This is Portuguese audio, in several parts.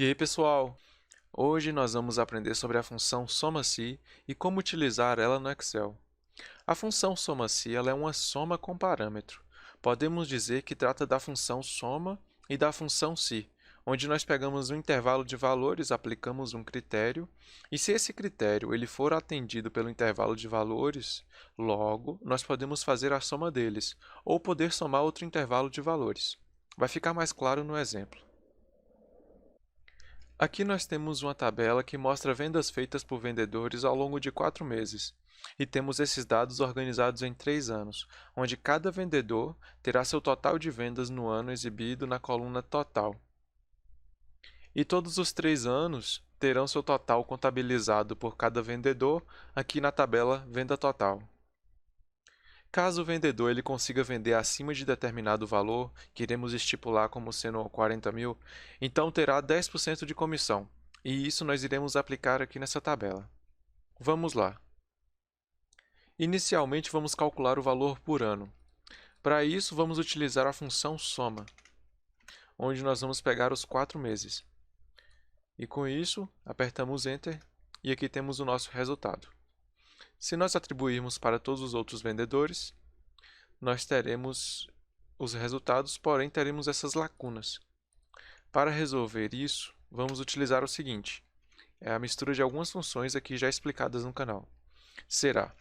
E aí, pessoal? Hoje nós vamos aprender sobre a função soma-se e como utilizar ela no Excel. A função soma-se ela é uma soma com parâmetro. Podemos dizer que trata da função soma e da função se, onde nós pegamos um intervalo de valores, aplicamos um critério, e se esse critério ele for atendido pelo intervalo de valores, logo nós podemos fazer a soma deles, ou poder somar outro intervalo de valores. Vai ficar mais claro no exemplo. Aqui nós temos uma tabela que mostra vendas feitas por vendedores ao longo de 4 meses. E temos esses dados organizados em 3 anos, onde cada vendedor terá seu total de vendas no ano exibido na coluna Total. E todos os 3 anos terão seu total contabilizado por cada vendedor aqui na tabela Venda Total. Caso o vendedor ele consiga vender acima de determinado valor, que iremos estipular como sendo 40 mil, então terá 10% de comissão, e isso nós iremos aplicar aqui nessa tabela. Vamos lá. Inicialmente vamos calcular o valor por ano. Para isso vamos utilizar a função soma, onde nós vamos pegar os 4 meses. E com isso, apertamos Enter, e aqui temos o nosso resultado. Se nós atribuirmos para todos os outros vendedores, nós teremos os resultados, porém teremos essas lacunas. Para resolver isso, vamos utilizar o seguinte, é a mistura de algumas funções aqui já explicadas no canal. Será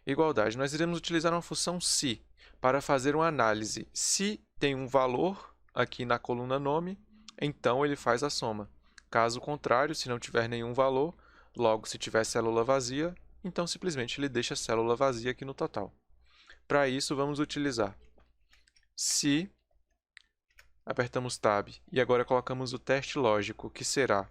igualdade, nós iremos utilizar uma função se para fazer uma análise. Se tem um valor aqui na coluna nome, então ele faz a soma. Caso contrário, se não tiver nenhum valor, logo se tiver célula vazia, então simplesmente ele deixa a célula vazia aqui no total. Para isso, vamos utilizar se, apertamos Tab e agora colocamos o teste lógico, que será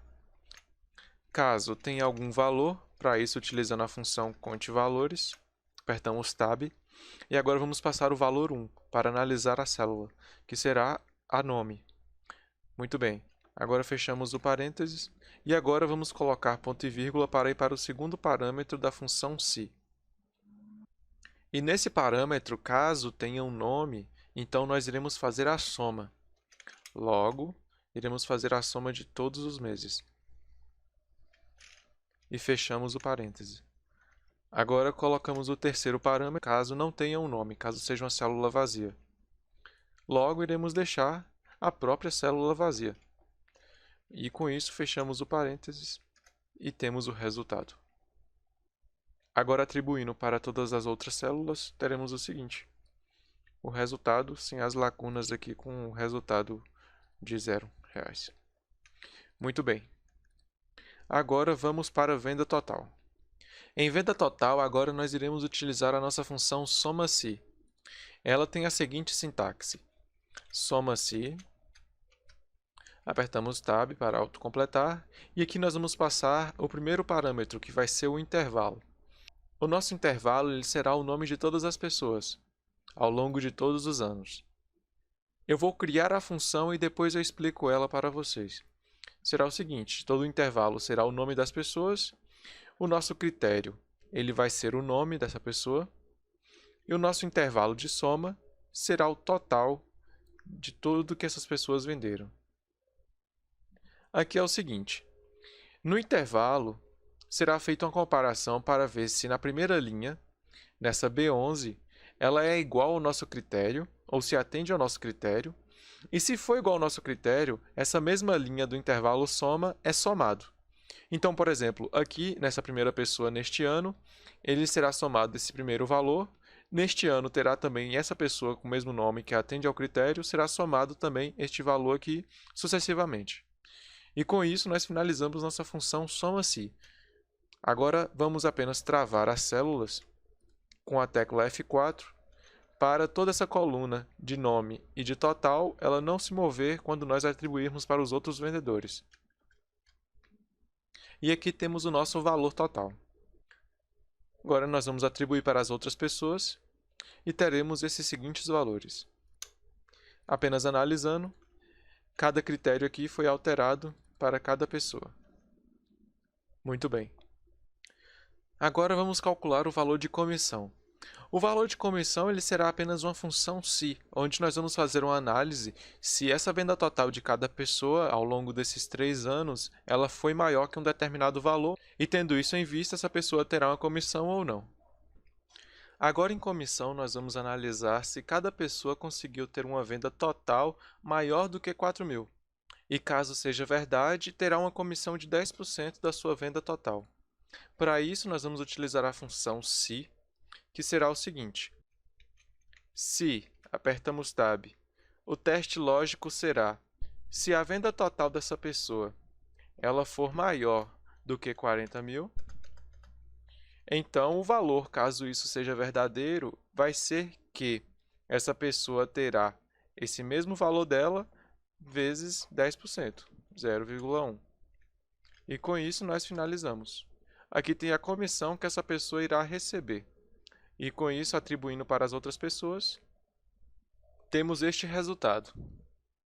caso tenha algum valor, para isso utilizando a função conteValores, apertamos Tab e agora vamos passar o valor 1 para analisar a célula, que será a nome. Muito bem, agora fechamos o parênteses e agora vamos colocar ponto e vírgula para ir para o segundo parâmetro da função se. E nesse parâmetro, caso tenha um nome, então nós iremos fazer a soma. Logo, iremos fazer a soma de todos os meses. E fechamos o parêntese. Agora colocamos o terceiro parâmetro, caso não tenha um nome, caso seja uma célula vazia. Logo, iremos deixar a própria célula vazia. E com isso, fechamos o parênteses e temos o resultado. Agora, atribuindo para todas as outras células, teremos o seguinte. O resultado, sem as lacunas aqui, com o resultado de R$0. Muito bem. Agora, vamos para a venda total. Em venda total, agora nós iremos utilizar a nossa função soma-se. Ela tem a seguinte sintaxe. Soma-se, apertamos Tab para autocompletar, e aqui nós vamos passar o primeiro parâmetro, que vai ser o intervalo. O nosso intervalo ele será o nome de todas as pessoas, ao longo de todos os anos. Eu vou criar a função e depois eu explico ela para vocês. Será o seguinte, todo o intervalo será o nome das pessoas, o nosso critério ele vai ser o nome dessa pessoa, e o nosso intervalo de soma será o total de tudo que essas pessoas venderam. Aqui é o seguinte, no intervalo será feita uma comparação para ver se na primeira linha, nessa B11, ela é igual ao nosso critério, ou se atende ao nosso critério, e se for igual ao nosso critério, essa mesma linha do intervalo soma é somado. Então, por exemplo, aqui, nessa primeira pessoa, neste ano, ele será somado esse primeiro valor, neste ano terá também essa pessoa com o mesmo nome que atende ao critério, será somado também este valor aqui, sucessivamente. E com isso, nós finalizamos nossa função soma-se. Agora, vamos apenas travar as células com a tecla F4 para toda essa coluna de nome e de total ela não se mover quando nós atribuirmos para os outros vendedores. E aqui temos o nosso valor total. Agora, nós vamos atribuir para as outras pessoas e teremos esses seguintes valores. Apenas analisando, cada critério aqui foi alterado para cada pessoa. Muito bem. Agora vamos calcular o valor de comissão. O valor de comissão ele será apenas uma função se, onde nós vamos fazer uma análise se essa venda total de cada pessoa ao longo desses 3 anos ela foi maior que um determinado valor, e tendo isso em vista, essa pessoa terá uma comissão ou não. Agora, em comissão, nós vamos analisar se cada pessoa conseguiu ter uma venda total maior do que 4.000. E caso seja verdade, terá uma comissão de 10% da sua venda total. Para isso, nós vamos utilizar a função se, que será o seguinte: se, apertamos Tab, o teste lógico será: se a venda total dessa pessoa ela for maior do que 40.000, então o valor, caso isso seja verdadeiro, vai ser que essa pessoa terá esse mesmo valor dela vezes 10%, 0,1. E com isso nós finalizamos. Aqui tem a comissão que essa pessoa irá receber. E com isso, atribuindo para as outras pessoas, temos este resultado.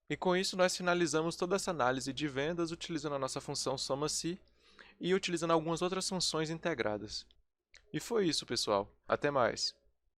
E com isso nós finalizamos toda essa análise de vendas utilizando a nossa função soma-se e utilizando algumas outras funções integradas. E foi isso, pessoal. Até mais!